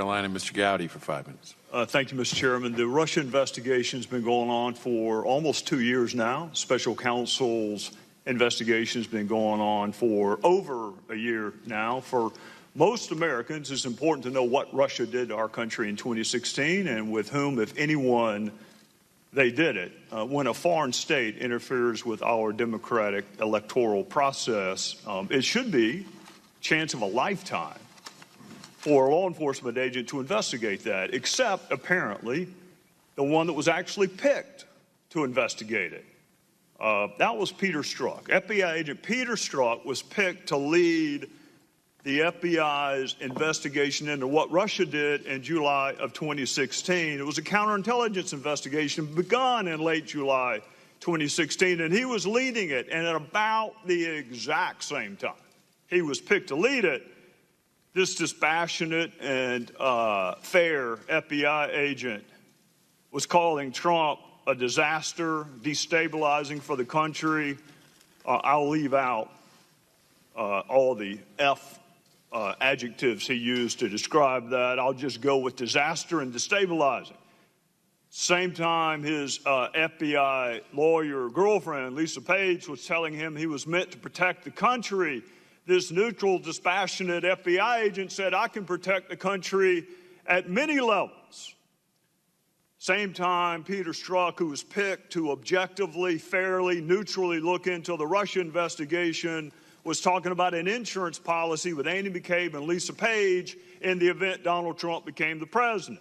Carolina, Mr. Gowdy for 5 minutes. Thank you, Mr. Chairman. The Russia investigation has been going on for almost 2 years now. Special counsel's investigation has been going on for over a year now. For most Americans, it's important to know what Russia did to our country in 2016 and with whom, if anyone, they did it. When a foreign state interferes with our democratic electoral process, it should be a chance of a lifetime for a law enforcement agent to investigate that, except apparently the one that was actually picked to investigate it. That was Peter Strzok. FBI agent Peter Strzok was picked to lead the FBI's investigation into what Russia did in July of 2016. It was a counterintelligence investigation begun in late July 2016, and he was leading it. And at about the exact same time he was picked to lead it, this dispassionate and fair FBI agent was calling Trump a disaster, destabilizing for the country. I'll leave out all the adjectives he used to describe that. I'll just go with disaster and destabilizing. Same time, his FBI lawyer girlfriend, Lisa Page, was telling him he was meant to protect the country. This neutral, dispassionate FBI agent said, I can protect the country at many levels. Same time, Peter Strzok, who was picked to objectively, fairly, neutrally look into the Russia investigation, was talking about an insurance policy with Andy McCabe and Lisa Page in the event Donald Trump became the president.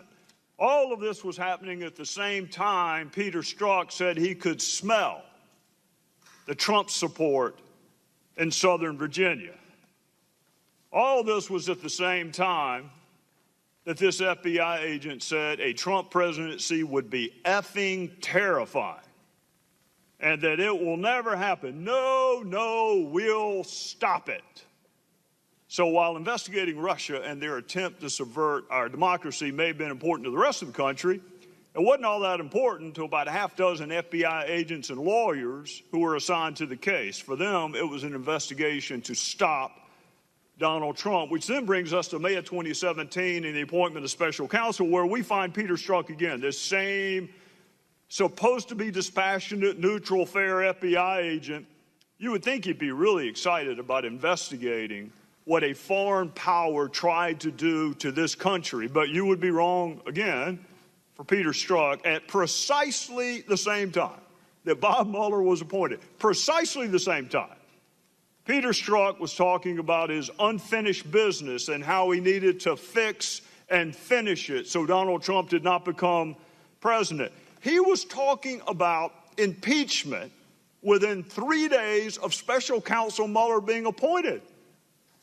All of this was happening at the same time Peter Strzok said he could smell the Trump support in Southern Virginia. All this was at the same time that this FBI agent said a Trump presidency would be effing terrifying and that it will never happen. No, we'll stop it. So while investigating Russia and their attempt to subvert our democracy may have been important to the rest of the country, it wasn't all that important to about a half dozen FBI agents and lawyers who were assigned to the case. For them, it was an investigation to stop Donald Trump, which then brings us to May of 2017 and the appointment of special counsel, where we find Peter Strzok again, this same supposed to be dispassionate, neutral, fair FBI agent. You would think he'd be really excited about investigating what a foreign power tried to do to this country, but you would be wrong again for Peter Strzok at precisely the same time that Bob Mueller was appointed, precisely the same time. Peter Strzok was talking about his unfinished business and how he needed to fix and finish it so Donald Trump did not become president. He was talking about impeachment within 3 days of special counsel Mueller being appointed.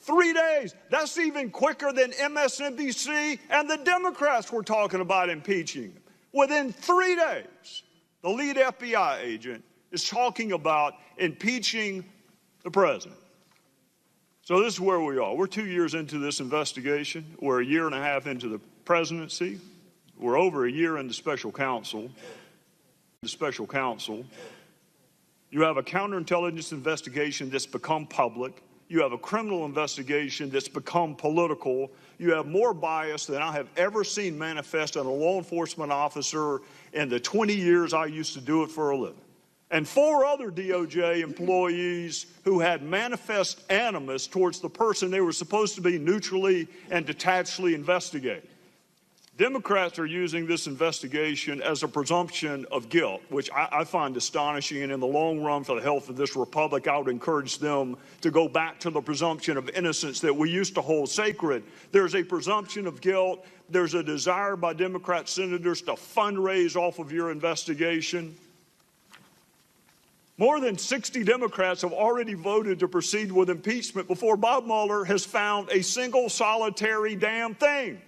3 days. That's even quicker than MSNBC and the Democrats were talking about impeaching him. Within 3 days, the lead FBI agent is talking about impeaching the president. So this is where we are. We're 2 years into this investigation. We're a year and a half into the presidency. We're over a year into special counsel. You have a counterintelligence investigation that's become public. You have a criminal investigation that's become political. You have more bias than I have ever seen manifest in a law enforcement officer in the 20 years I used to do it for a living. And 4 other DOJ employees who had manifest animus towards the person they were supposed to be neutrally and detachedly investigating. Democrats are using this investigation as a presumption of guilt, which I find astonishing. And in the long run, for the health of this republic, I would encourage them to go back to the presumption of innocence that we used to hold sacred. There's a presumption of guilt. There's a desire by Democrat senators to fundraise off of your investigation. More than 60 Democrats have already voted to proceed with impeachment before Bob Mueller has found a single solitary damn thing.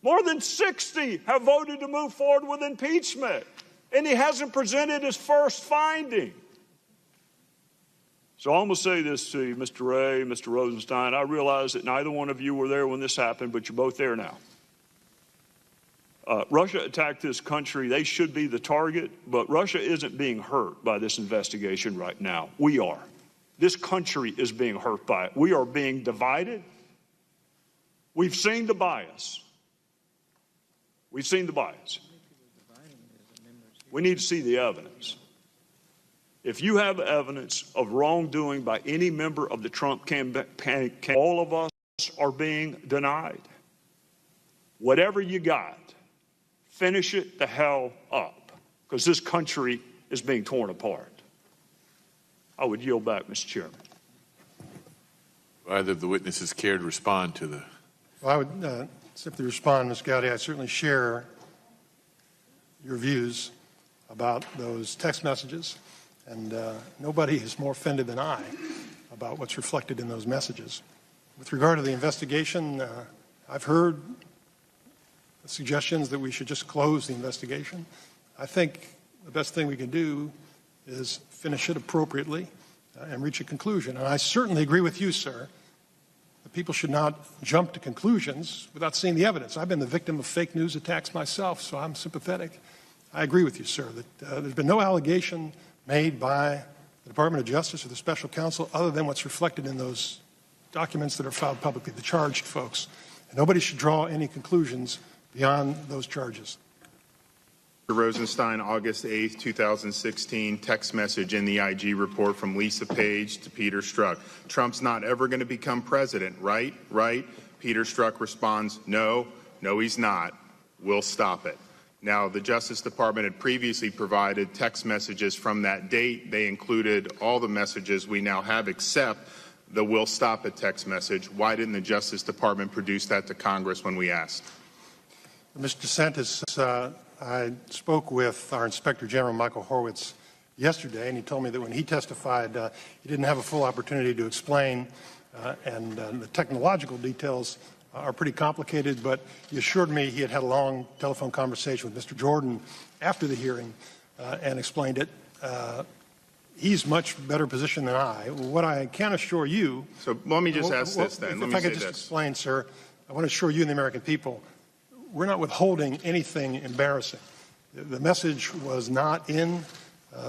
More than 60 have voted to move forward with impeachment, and he hasn't presented his first finding. So I'm going to say this to you, Mr. Ray, Mr. Rosenstein. I realize that neither one of you were there when this happened, but you're both there now. Russia attacked this country. They should be the target, but Russia isn't being hurt by this investigation right now. We are. This country is being hurt by it. We are being divided. We've seen the bias. We've seen the bias. We need to see the evidence. If you have evidence of wrongdoing by any member of the Trump campaign, all of us are being denied. Whatever you got, finish it the hell up, because this country is being torn apart. I would yield back, Mr. Chairman. Either of the witnesses care to respond to the... Well, I would simply respond, Ms. Gowdy. I certainly share your views about those text messages, and nobody is more offended than I about what's reflected in those messages. With regard to the investigation, I've heard suggestions that we should just close the investigation. I think the best thing we can do is finish it appropriately and reach a conclusion. And I certainly agree with you, sir, that people should not jump to conclusions without seeing the evidence. I've been the victim of fake news attacks myself, so I'm sympathetic. I agree with you, sir, that there's been no allegation made by the Department of Justice or the special counsel other than what's reflected in those documents that are filed publicly, the charged folks. And nobody should draw any conclusions beyond those charges. Rosenstein, August 8th, 2016, text message in the IG report from Lisa Page to Peter Strzok. Trump's not ever going to become president, right? Right? Peter Strzok responds, no, he's not. We'll stop it. Now, the Justice Department had previously provided text messages from that date. They included all the messages we now have except the "we'll stop it" text message. Why didn't the Justice Department produce that to Congress when we asked? Mr. DeSantis, I spoke with our Inspector General, Michael Horowitz, yesterday, and he told me that when he testified, he didn't have a full opportunity to explain, and the technological details are pretty complicated, but he assured me he had had a long telephone conversation with Mr. Jordan after the hearing and explained it. He's much better positioned than I. What I can assure you... So let me just ask this then. If I could just explain, sir, I want to assure you and the American people, we're not withholding anything embarrassing. The message was not in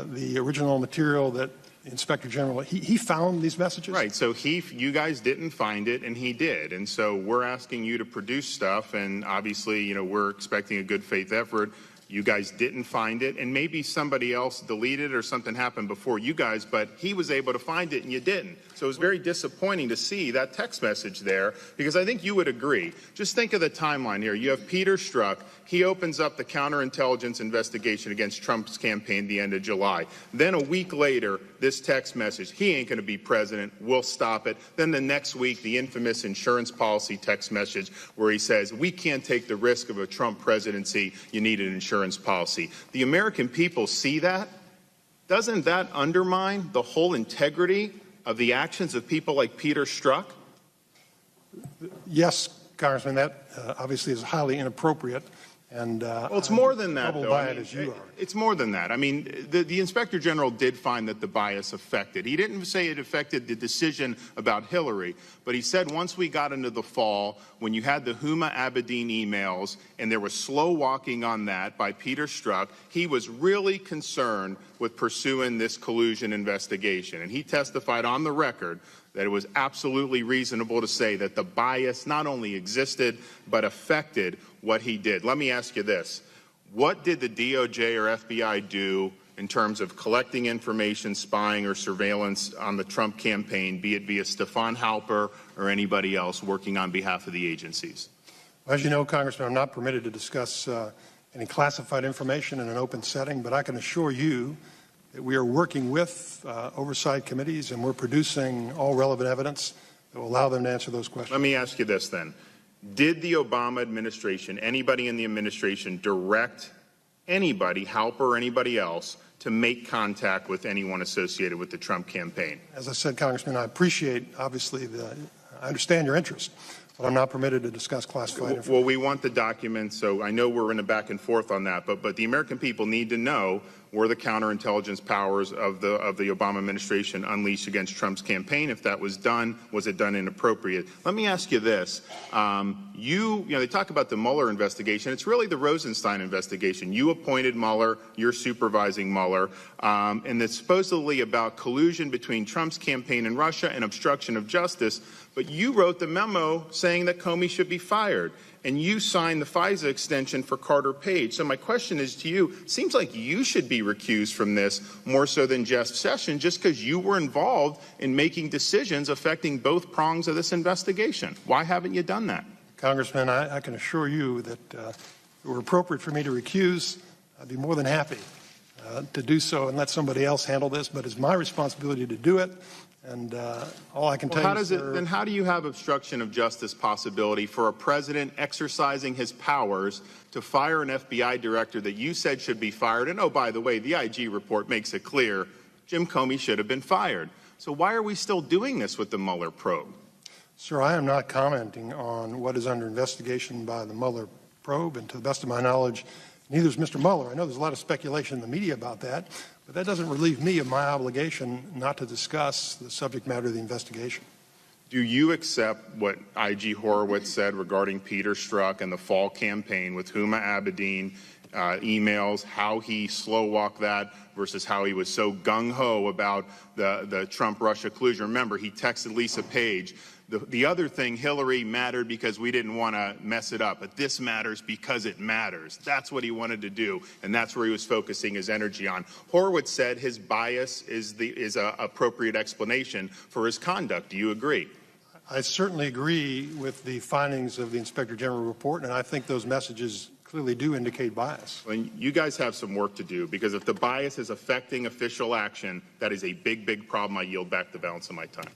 the original material that the Inspector General, he found these messages? Right, so you guys didn't find it, and he did. And so we're asking you to produce stuff, and obviously, we're expecting a good faith effort. You guys didn't find it, and maybe somebody else deleted it or something happened before you guys, but he was able to find it and you didn't. So it was very disappointing to see that text message there, because I think you would agree. Just think of the timeline here. You have Peter Strzok. He opens up the counterintelligence investigation against Trump's campaign at the end of July. Then a week later, this text message, he ain't going to be president, we'll stop it. Then the next week, the infamous insurance policy text message where he says, we can't take the risk of a Trump presidency, you need an insurance policy. The American people see that. Doesn't that undermine the whole integrity of the actions of people like Peter Strzok? Yes, Congressman, that obviously is highly inappropriate. And well, it's more than that, though. As you are. It's more than that. I mean, the Inspector General did find that the bias affected. He didn't say it affected the decision about Hillary, but he said once we got into the fall, when you had the Huma Abedin emails and there was slow walking on that by Peter Strzok, he was really concerned with pursuing this collusion investigation. And he testified on the record that it was absolutely reasonable to say that the bias not only existed, but affected what he did. Let me ask you this. What did the DOJ or FBI do in terms of collecting information, spying, or surveillance on the Trump campaign, be it via Stefan Halper or anybody else working on behalf of the agencies? As you know, Congressman, I'm not permitted to discuss any classified information in an open setting, but I can assure you that we are working with oversight committees and we're producing all relevant evidence that will allow them to answer those questions. Let me ask you this then. Did the Obama administration, anybody in the administration, direct anybody, Halper or anybody else, to make contact with anyone associated with the Trump campaign? As I said, Congressman, I appreciate, obviously, I understand your interest, but I'm not permitted to discuss classified information. Well, we want the documents, so I know we're in a back and forth on that, but the American people need to know were the counterintelligence powers of the Obama administration unleashed against Trump's campaign. If that was done, was it done inappropriate? Let me ask you this. They talk about the Mueller investigation. It's really the Rosenstein investigation. You appointed Mueller. You're supervising Mueller. And it's supposedly about collusion between Trump's campaign and Russia and obstruction of justice. But you wrote the memo saying that Comey should be fired. and you signed the FISA extension for Carter Page. So my question is to you, seems like you should be recused from this more so than Jeff Sessions, just because you were involved in making decisions affecting both prongs of this investigation. Why haven't you done that? Congressman, I can assure you that if it were appropriate for me to recuse, I'd be more than happy to do so and let somebody else handle this, but it's my responsibility to do it. And all I can tell you, then how do you have obstruction of justice possibility for a president exercising his powers to fire an FBI director that you said should be fired? And oh, by the way, the IG report makes it clear Jim Comey should have been fired. So why are we still doing this with the Mueller probe? Sir, I am not commenting on what is under investigation by the Mueller probe, and to the best of my knowledge, neither is Mr. Mueller. I know there's a lot of speculation in the media about that, but that doesn't relieve me of my obligation not to discuss the subject matter of the investigation. Do you accept what IG Horowitz said regarding Peter Strzok and the fall campaign with Huma Abedin emails, how he slow-walked that versus how he was so gung-ho about the Trump-Russia collusion? Remember, he texted Lisa Page. The other thing, Hillary mattered because we didn't want to mess it up, but this matters because it matters. That's what he wanted to do, and that's where he was focusing his energy on. Horowitz said his bias is an appropriate explanation for his conduct. Do you agree? I certainly agree with the findings of the Inspector General report, and I think those messages clearly do indicate bias. Well, you guys have some work to do, because if the bias is affecting official action, that is a big, big problem. I yield back the balance of my time.